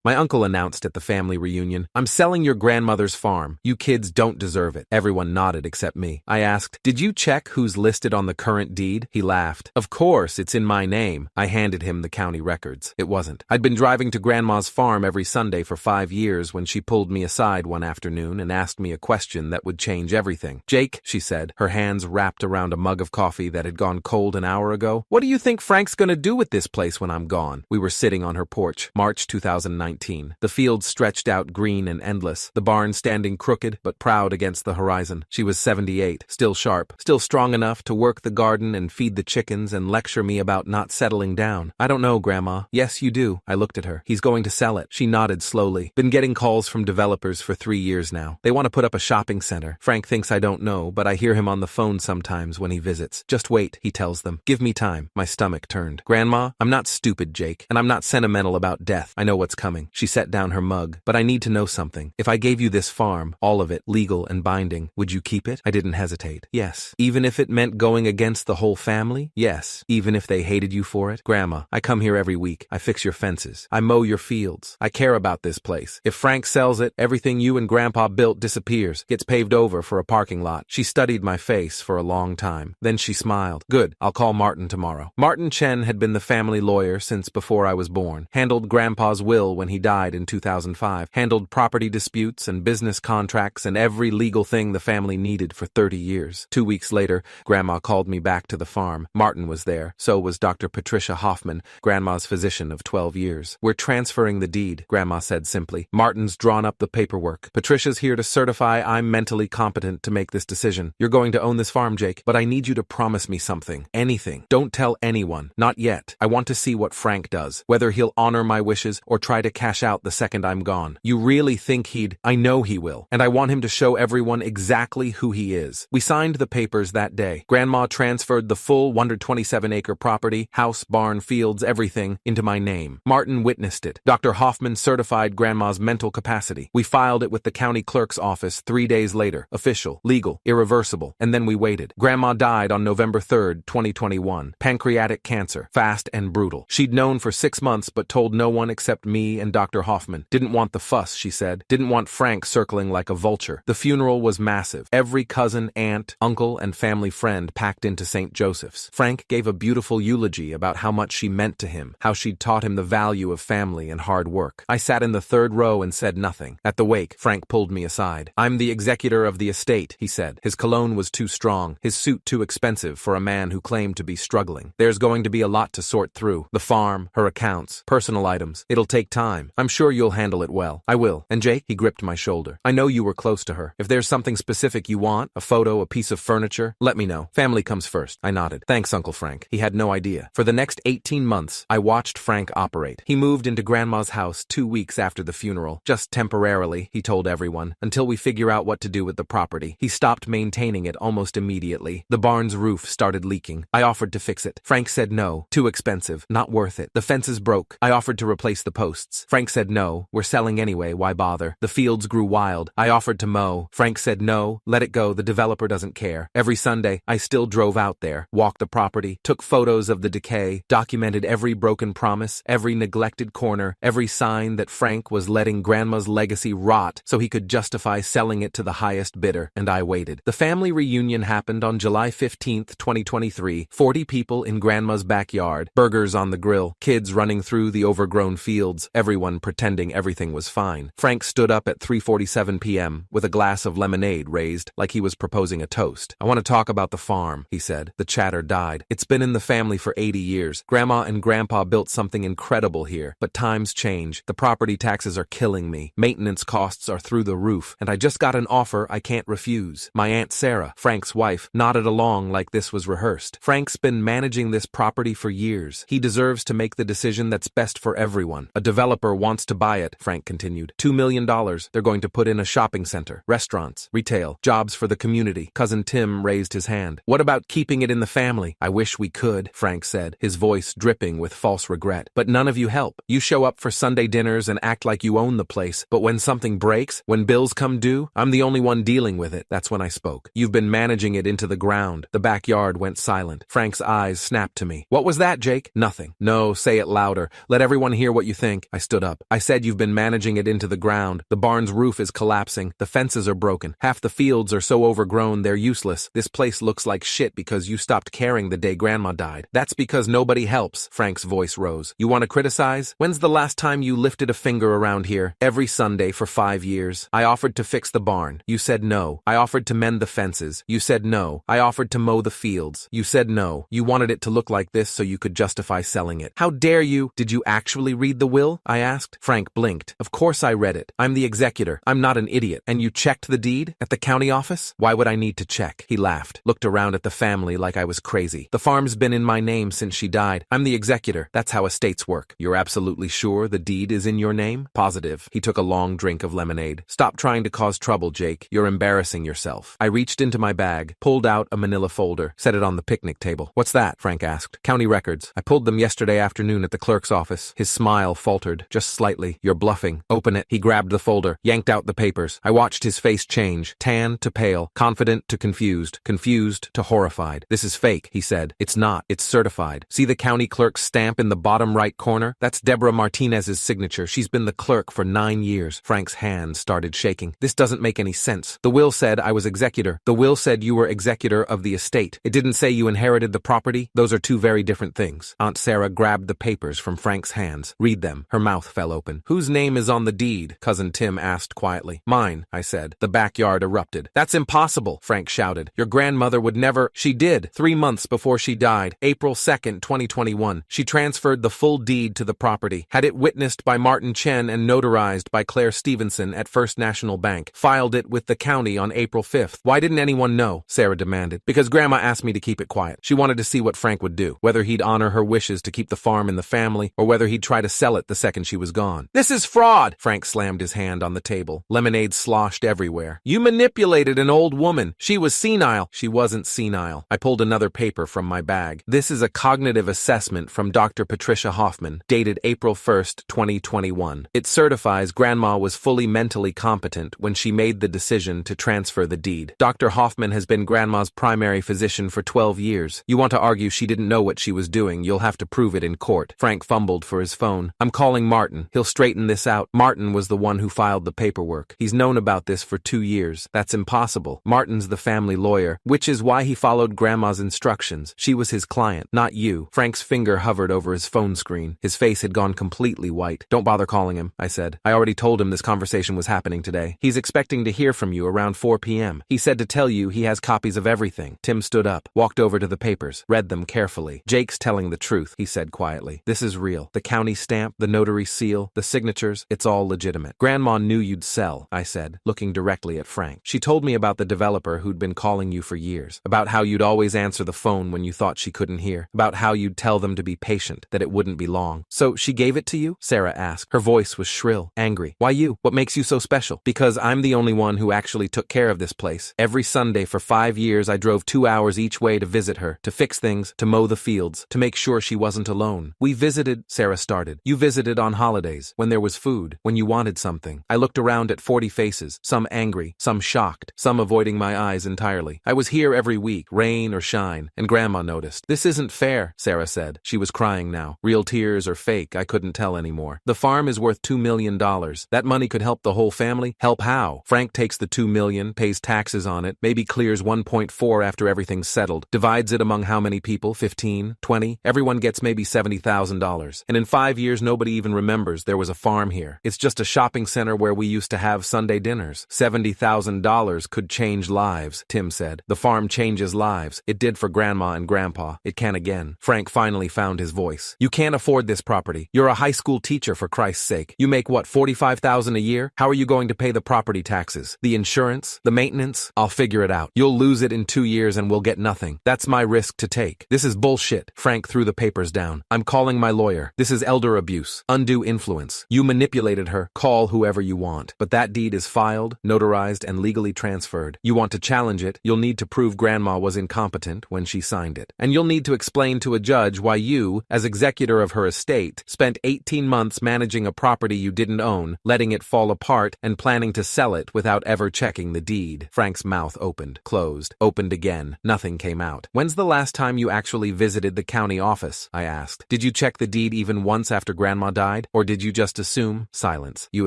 My uncle announced at the family reunion, "I'm selling your grandmother's farm. You kids don't deserve it." Everyone nodded except me. I asked, "Did you check who's listed on the current deed?" He laughed. "Of course, it's in my name." I handed him the county records. It wasn't. I'd been driving to Grandma's farm every Sunday for 5 years when she pulled me aside one afternoon and asked me a question that would change everything. "Jake," she said, her hands wrapped around a mug of coffee that had gone cold an hour ago, "what do you think Frank's gonna do with this place when I'm gone?" We were sitting on her porch, March 2019. The field stretched out green and endless, the barn standing crooked but proud against the horizon. She was 78, still sharp, still strong enough to work the garden and feed the chickens and lecture me about not settling down. "I don't know, Grandma." "Yes, you do." I looked at her. "He's going to sell it." She nodded slowly. "Been getting calls from developers for 3 years now. They want to put up a shopping center. Frank thinks I don't know, but I hear him on the phone sometimes when he visits. 'Just wait,' he tells them. 'Give me time.'" My stomach turned. "Grandma, I'm not stupid, Jake, and I'm not sentimental about death. I know what's coming." She set down her mug. "But I need to know something. If I gave you this farm, all of it, legal and binding, would you keep it?" I didn't hesitate. "Yes." "Even if it meant going against the whole family?" "Yes." "Even if they hated you for it?" "Grandma, I come here every week. I fix your fences. I mow your fields. I care about this place. If Frank sells it, everything you and Grandpa built disappears, gets paved over for a parking lot." She studied my face for a long time. Then she smiled. "Good, I'll call Martin tomorrow." Martin Chen had been the family lawyer since before I was born, handled Grandpa's will when he died in 2005, handled property disputes and business contracts and every legal thing the family needed for 30 years. 2 weeks later, Grandma called me back to the farm. Martin was there. So was Dr. Patricia Hoffman, Grandma's physician of 12 years. "We're transferring the deed," Grandma said simply. "Martin's drawn up the paperwork. Patricia's here to certify I'm mentally competent to make this decision. You're going to own this farm, Jake, but I need you to promise me something. Anything. Don't tell anyone. Not yet. I want to see what Frank does, whether he'll honor my wishes or try to cash out the second I'm gone. You really think he'd? I know he will, and I want him to show everyone exactly who he is." We signed the papers that day. Grandma transferred the full 127-acre property, house, barn, fields, everything, into my name. Martin witnessed it. Dr. Hoffman certified Grandma's mental capacity. We filed it with the county clerk's office 3 days later. Official, legal, irreversible. And then we waited. Grandma died on November 3rd, 2021. Pancreatic cancer. Fast and brutal. She'd known for 6 months but told no one except me and Dr. Hoffman. Didn't want the fuss, she said. Didn't want Frank circling like a vulture. The funeral was massive. Every cousin, aunt, uncle, and family friend packed into St. Joseph's. Frank gave a beautiful eulogy about how much she meant to him, how she'd taught him the value of family and hard work. I sat in the third row and said nothing. At the wake, Frank pulled me aside. "I'm the executor of the estate," he said. His cologne was too strong, his suit too expensive for a man who claimed to be struggling. "There's going to be a lot to sort through. The farm, her accounts, personal items. It'll take time. I'm sure you'll handle it well." "I will. And Jake?" He gripped my shoulder. "I know you were close to her. If there's something specific you want, a photo, a piece of furniture, let me know. Family comes first." I nodded. "Thanks, Uncle Frank." He had no idea. For the next 18 months, I watched Frank operate. He moved into Grandma's house 2 weeks after the funeral. Just temporarily, he told everyone, until we figure out what to do with the property. He stopped maintaining it almost immediately. The barn's roof started leaking. I offered to fix it. Frank said no. Too expensive. Not worth it. The fences broke. I offered to replace the posts. Frank said no. We're selling anyway. Why bother? The fields grew wild. I offered to mow. Frank said no. Let it go. The developer doesn't care. Every Sunday, I still drove out there, walked the property, took photos of the decay, documented every broken promise, every neglected corner, every sign that Frank was letting Grandma's legacy rot so he could justify selling it to the highest bidder, and I waited. The family reunion happened on July 15th, 2023. 40 people in Grandma's backyard, burgers on the grill, kids running through the overgrown fields, everyone pretending everything was fine. Frank stood up at 3:47 p.m. with a glass of lemonade raised like he was proposing a toast. "I want to talk about the farm," he said. The chatter died. "It's been in the family for 80 years. Grandma and Grandpa built something incredible here, but times change. The property taxes are killing me. Maintenance costs are through the roof, and I just got an offer I can't refuse." My Aunt Sarah, Frank's wife, nodded along like this was rehearsed. "Frank's been managing this property for years. He deserves to make the decision that's best for everyone. A developer wants to buy it," Frank continued. $2 million. They're going to put in a shopping center, restaurants, retail, jobs for the community. Cousin Tim raised his hand. "What about keeping it in the family?" "I wish we could," Frank said, his voice dripping with false regret. "But none of you help. You show up for Sunday dinners and act like you own the place, but when something breaks, when bills come due, I'm the only one dealing with it." That's when I spoke. "You've been managing it into the ground." The backyard went silent. Frank's eyes snapped to me. "What was that, Jake?" "Nothing." "No, say it louder. Let everyone hear what you think." I stood stood up. I said you've been managing it into the ground. The barn's roof is collapsing. The fences are broken. Half the fields are so overgrown they're useless. This place looks like shit because you stopped caring the day Grandma died. That's because nobody helps. Frank's voice rose. You want to criticize? When's the last time you lifted a finger around here? Every Sunday for 5 years. I offered to fix the barn. You said no. I offered to mend the fences. You said no. I offered to mow the fields. You said no. You wanted it to look like this so you could justify selling it. How dare you? Did you actually read the will? I asked. Frank blinked. Of course I read it. I'm the executor. I'm not an idiot. And you checked the deed? At the county office? Why would I need to check? He laughed, looked around at the family like I was crazy. The farm's been in my name since she died. I'm the executor. That's how estates work. You're absolutely sure the deed is in your name? Positive. He took a long drink of lemonade. Stop trying to cause trouble, Jake. You're embarrassing yourself. I reached into my bag, pulled out a manila folder, set it on the picnic table. What's that? Frank asked. County records. I pulled them yesterday afternoon at the clerk's office. His smile faltered, just slightly. You're bluffing. Open it. He grabbed the folder, yanked out the papers. I watched his face change, tan to pale, confident to confused, confused to horrified. This is fake, he said. It's not. It's certified. See the county clerk's stamp in the bottom right corner? That's Deborah Martinez's signature. She's been the clerk for 9 years. Frank's hand started shaking. This doesn't make any sense. The will said I was executor. The will said you were executor of the estate. It didn't say you inherited the property. Those are two very different things. Aunt Sarah grabbed the papers from Frank's hands. Read them. Her mouth fell open. Whose name is on the deed? Cousin Tim asked quietly. Mine, I said. The backyard erupted. That's impossible, Frank shouted. Your grandmother would never. She did, 3 months before she died, April 2nd, 2021. She transferred the full deed to the property, had it witnessed by Martin Chen and notarized by Claire Stevenson at First National Bank, filed it with the county on April 5th. Why didn't anyone know? Sarah demanded. Because Grandma asked me to keep it quiet. She wanted to see what Frank would do, whether he'd honor her wishes to keep the farm in the family, or whether he'd try to sell it the second she was gone. This is fraud! Frank slammed his hand on the table. Lemonade sloshed everywhere. You manipulated an old woman. She was senile. She wasn't senile. I pulled another paper from my bag. This is a cognitive assessment from Dr. Patricia Hoffman, dated April 1st, 2021. It certifies Grandma was fully mentally competent when she made the decision to transfer the deed. Dr. Hoffman has been Grandma's primary physician for 12 years. You want to argue she didn't know what she was doing, you'll have to prove it in court. Frank fumbled for his phone. I'm calling Martin. He'll straighten this out. Martin was the one who filed the paperwork. He's known about this for 2 years. That's impossible. Martin's the family lawyer, which is why he followed Grandma's instructions. She was his client, not you. Frank's finger hovered over his phone screen. His face had gone completely white. Don't bother calling him, I said. I already told him this conversation was happening today. He's expecting to hear from you around 4 p.m. He said to tell you he has copies of everything. Tim stood up, walked over to the papers, read them carefully. Jake's telling the truth, he said quietly. This is real. The county stamp, the notary seal, the signatures, it's all legitimate. Grandma knew you'd sell, I said, looking directly at Frank. She told me about the developer who'd been calling you for years, about how you'd always answer the phone when you thought she couldn't hear, about how you'd tell them to be patient, that it wouldn't be long. So she gave it to you? Sarah asked. Her voice was shrill, angry. Why you? What makes you so special? Because I'm the only one who actually took care of this place. Every Sunday for 5 years I drove 2 hours each way to visit her, to fix things, to mow the fields, to make sure she wasn't alone. We visited, Sarah started. You visited on holidays, when there was food, when you wanted something. I looked around at 40 faces, some angry, some shocked, some avoiding my eyes entirely. I was here every week, rain or shine, and Grandma noticed. This isn't fair, Sarah said. She was crying now. Real tears or fake, I couldn't tell anymore. The farm is worth $2 million. That money could help the whole family. Help how? Frank takes the $2 million, pays taxes on it, maybe clears 1.4 after everything's settled, divides it among how many people? 15? 20? Everyone gets maybe $70,000. And in 5 years nobody even remembers there was a farm here. It's just a shopping center where we used to have Sunday dinners. $70,000 could change lives, Tim said. The farm changes lives. It did for Grandma and Grandpa. It can again. Frank finally found his voice. You can't afford this property. You're a high school teacher, for Christ's sake. You make what, $45,000 a year? How are you going to pay the property taxes? The insurance? The maintenance? I'll figure it out. You'll lose it in 2 years and we'll get nothing. That's my risk to take. This is bullshit. Frank threw the papers down. I'm calling my lawyer. This is elder abuse. Undue influence. You manipulated her. Call whoever you want. But that deed is filed, notarized, and legally transferred. You want to challenge it, you'll need to prove Grandma was incompetent when she signed it. And you'll need to explain to a judge why you, as executor of her estate, spent 18 months managing a property you didn't own, letting it fall apart, and planning to sell it without ever checking the deed. Frank's mouth opened, closed, opened again. Nothing came out. When's the last time you actually visited the county office? I asked. Did you check the deed even once after Grandma died? died? Or did you just assume? Silence. You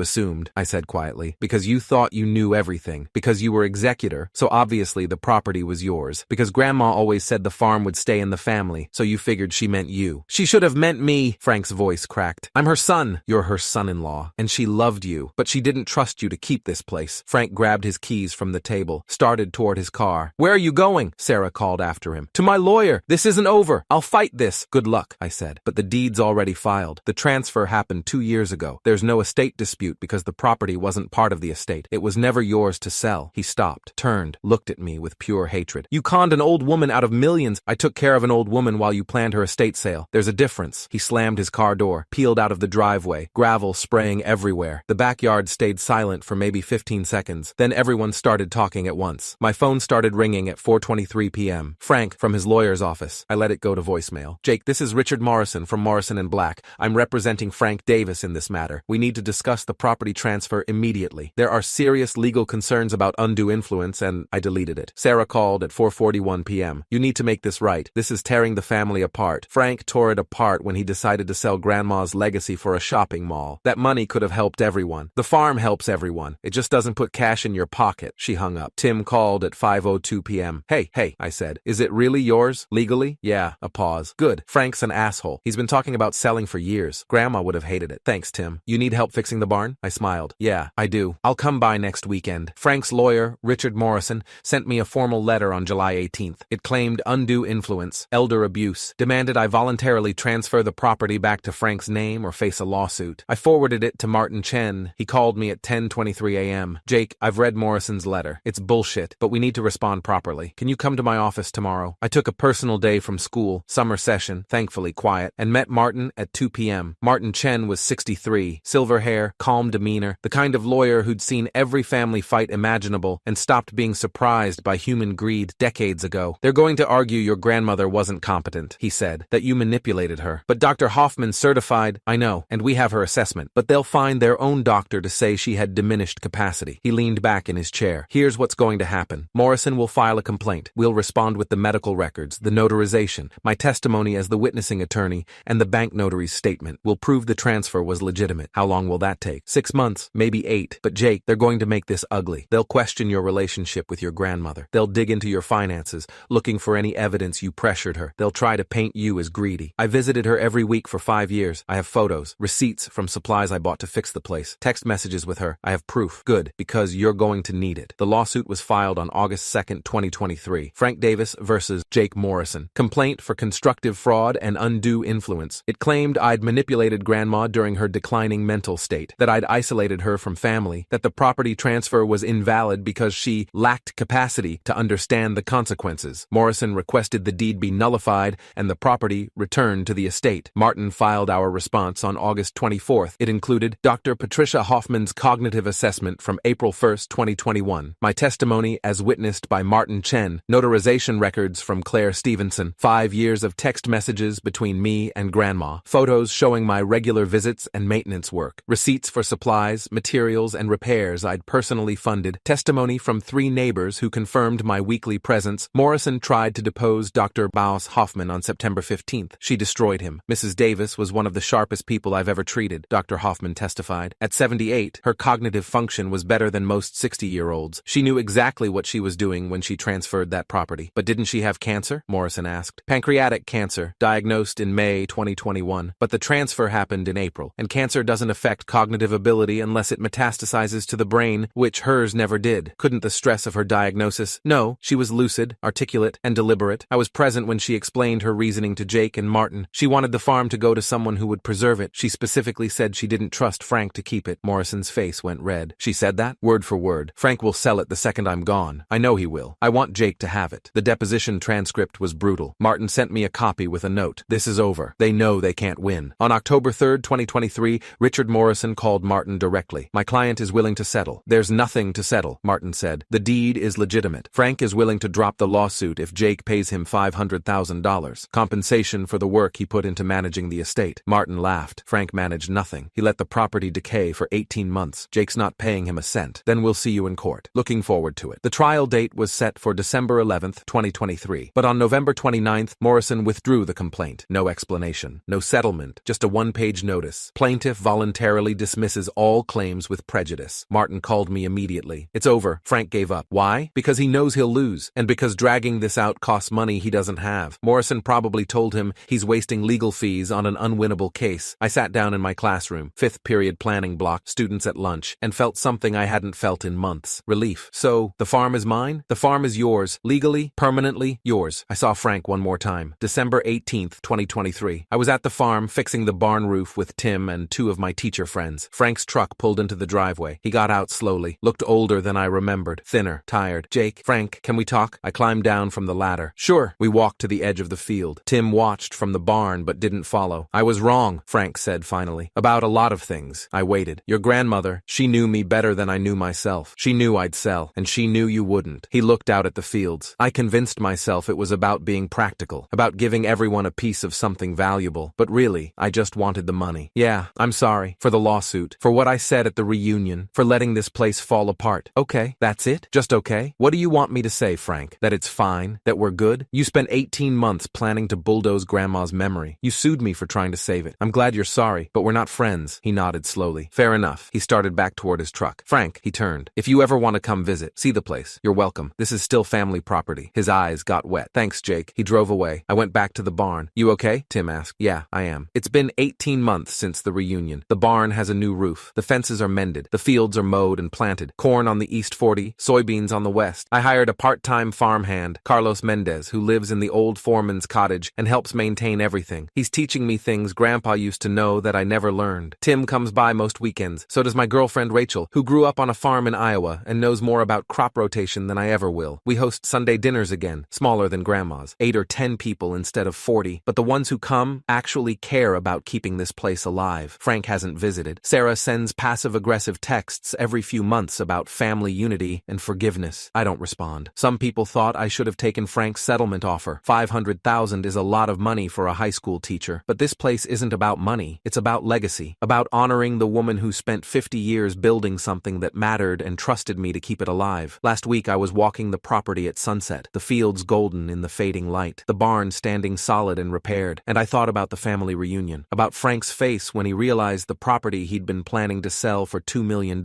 assumed, I said quietly, because you thought you knew everything, because you were executor, so obviously the property was yours, because Grandma always said the farm would stay in the family, so you figured she meant you. She should have meant me, Frank's voice cracked. I'm her son. You're her son-in-law, and she loved you, but she didn't trust you to keep this place. Frank grabbed his keys from the table, started toward his car. Where are you going? Sarah called after him. To my lawyer. This isn't over. I'll fight this. Good luck, I said. But the deed's already filed. The transfer happened 2 years ago. There's no estate dispute because the property wasn't part of the estate. It was never yours to sell. He stopped, turned, looked at me with pure hatred. You conned an old woman out of millions. I took care of an old woman while you planned her estate sale. There's a difference. He slammed his car door, peeled out of the driveway, gravel spraying everywhere. The backyard stayed silent for maybe 15 seconds. Then everyone started talking at once. My phone started ringing at 4:23 p.m. Frank, from his lawyer's office. I let it go to voicemail. Jake, this is Richard Morrison from Morrison & Black. I'm representing Frank Davis in this matter. We need to discuss the property transfer immediately. There are serious legal concerns about undue influence and I deleted it. Sarah called at 4:41 p.m. You need to make this right. This is tearing the family apart. Frank tore it apart when he decided to sell Grandma's legacy for a shopping mall. That money could have helped everyone. The farm helps everyone. It just doesn't put cash in your pocket. She hung up. Tim called at 5:02 p.m. Hey, I said. Is it really yours? Legally? Yeah. A pause. Good. Frank's an asshole. He's been talking about selling for years. Grandma would have hated it. Thanks, Tim. You need help fixing the barn? I smiled. Yeah, I do. I'll come by next weekend. Frank's lawyer, Richard Morrison, sent me a formal letter on July 18th. It claimed undue influence, elder abuse, demanded I voluntarily transfer the property back to Frank's name or face a lawsuit. I forwarded it to Martin Chen. He called me at 10:23 a.m. Jake, I've read Morrison's letter. It's bullshit, but we need to respond properly. Can you come to my office tomorrow? I took a personal day from school, summer session, thankfully quiet, and met Martin at 2 p.m. Martin Chen was 63, silver hair, calm demeanor, the kind of lawyer who'd seen every family fight imaginable and stopped being surprised by human greed decades ago. They're going to argue your grandmother wasn't competent, he said, that you manipulated her. But Dr. Hoffman certified, I know, and we have her assessment, but they'll find their own doctor to say she had diminished capacity. He leaned back in his chair. Here's what's going to happen. Morrison will file a complaint. We'll respond with the medical records, the notarization, my testimony as the witnessing attorney, and the bank notary's statement. We'll prove the transfer was legitimate. How long will that take? 6 months, maybe 8. But Jake, they're going to make this ugly. They'll question your relationship with your grandmother. They'll dig into your finances, looking for any evidence you pressured her. They'll try to paint you as greedy. I visited her every week for 5 years. I have photos, receipts from supplies I bought to fix the place, text messages with her. I have proof. Good, because you're going to need it. The lawsuit was filed on August 2nd, 2023. Frank Davis versus Jake Morrison. Complaint for constructive fraud and undue influence. It claimed I'd manipulated Grandma during her declining mental state, that I'd isolated her from family, that the property transfer was invalid because she lacked capacity to understand the consequences. Morrison requested the deed be nullified and the property returned to the estate. Martin filed our response on August 24th. It included Dr. Patricia Hoffman's cognitive assessment from April 1st, 2021, my testimony as witnessed by Martin Chen, notarization records from Claire Stevenson, 5 years of text messages between me and Grandma, photos showing my regular visits and maintenance work, receipts for supplies, materials, and repairs I'd personally funded, testimony from 3 neighbors who confirmed my weekly presence. Morrison tried to depose Dr. Baus Hoffman on September 15th. She destroyed him. Mrs. Davis was one of the sharpest people I've ever treated, Dr. Hoffman testified. At 78, her cognitive function was better than most 60-year-olds. She knew exactly what she was doing when she transferred that property. But didn't she have cancer? Morrison asked. Pancreatic cancer, diagnosed in May 2021. But the transfer happened in April, and cancer doesn't affect cognitive ability unless it metastasizes to the brain, which hers never did. Couldn't the stress of her diagnosis? No, she was lucid, articulate, and deliberate. I was present when she explained her reasoning to Jake and Martin. She wanted the farm to go to someone who would preserve it. She specifically said she didn't trust Frank to keep it. Morrison's face went red. She said that? Word for word. Frank will sell it the second I'm gone. I know he will. I want Jake to have it. The deposition transcript was brutal. Martin sent me a copy with a note. This is over. They know they can't win. On October 3rd, 2023, Richard Morrison called Martin directly. My client is willing to settle. There's nothing to settle, Martin said. The deed is legitimate. Frank is willing to drop the lawsuit if Jake pays him $500,000. Compensation for the work he put into managing the estate. Martin laughed. Frank managed nothing. He let the property decay for 18 months. Jake's not paying him a cent. Then we'll see you in court. Looking forward to it. The trial date was set for December 11th, 2023. But on November 29th, Morrison withdrew the complaint. No explanation. No settlement. Just a one-page Page notice. Plaintiff voluntarily dismisses all claims with prejudice. Martin called me immediately. It's over. Frank gave up. Why? Because he knows he'll lose, and because dragging this out costs money he doesn't have. Morrison probably told him he's wasting legal fees on an unwinnable case. I sat down in my classroom, 5th period planning block, students at lunch, and felt something I hadn't felt in months. Relief. So, the farm is mine? The farm is yours. Legally, permanently, yours. I saw Frank one more time. December 18th, 2023. I was at the farm fixing the barn roof with Tim and 2 of my teacher friends. Frank's truck pulled into the driveway. He got out slowly, looked older than I remembered, thinner, tired. Jake, Frank, can we talk? I climbed down from the ladder. Sure. We walked to the edge of the field. Tim watched from the barn but didn't follow. I was wrong, Frank said finally. About a lot of things. I waited. Your grandmother, she knew me better than I knew myself. She knew I'd sell, and she knew you wouldn't. He looked out at the fields. I convinced myself it was about being practical, about giving everyone a piece of something valuable, but really, I just wanted the money. Yeah, I'm sorry. For the lawsuit, for what I said at the reunion, for letting this place fall apart. Okay, that's it? Just okay? What do you want me to say, Frank? That it's fine? That we're good? You spent 18 months planning to bulldoze Grandma's memory. You sued me for trying to save it. I'm glad you're sorry, but we're not friends. He nodded slowly. Fair enough. He started back toward his truck. Frank, he turned. If you ever want to come visit, see the place. You're welcome. This is still family property. His eyes got wet. Thanks, Jake. He drove away. I went back to the barn. You okay? Tim asked. Yeah, I am. It's been 18 months since the reunion. The barn has a new roof. The fences are mended. The fields are mowed and planted. Corn on the east 40, soybeans on the west. I hired a part-time farmhand, Carlos Mendez, who lives in the old foreman's cottage and helps maintain everything. He's teaching me things Grandpa used to know that I never learned. Tim comes by most weekends. So does my girlfriend Rachel, who grew up on a farm in Iowa and knows more about crop rotation than I ever will. We host Sunday dinners again, smaller than Grandma's. 8 or 10 people instead of 40, but the ones who come actually care about keeping this place alive. Frank hasn't visited. Sarah sends passive-aggressive texts every few months about family unity and forgiveness. I don't respond. Some people thought I should have taken Frank's settlement offer. $500,000 is a lot of money for a high school teacher, but this place isn't about money. It's about legacy, about honoring the woman who spent 50 years building something that mattered and trusted me to keep it alive. Last week I was walking the property at sunset, the fields golden in the fading light, the barn standing solid and repaired, and I thought about the family reunion, about Frank's face when he realized the property he'd been planning to sell for $2 million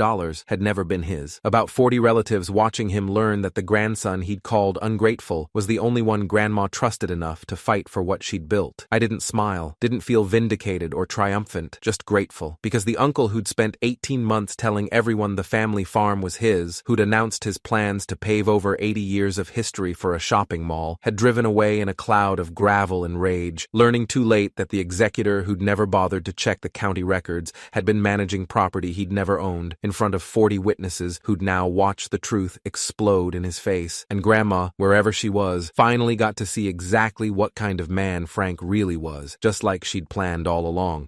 had never been his, about 40 relatives watching him learn that the grandson he'd called ungrateful was the only one Grandma trusted enough to fight for what she'd built. I didn't smile, didn't feel vindicated or triumphant, just grateful, because the uncle who'd spent 18 months telling everyone the family farm was his, who'd announced his plans to pave over 80 years of history for a shopping mall, had driven away in a cloud of gravel and rage, learning too late that the executor who'd never bothered to check the county records had been managing property he'd never owned, in front of 40 witnesses who'd now watched the truth explode in his face, and Grandma, wherever she was, finally got to see exactly what kind of man Frank really was, just like she'd planned all along.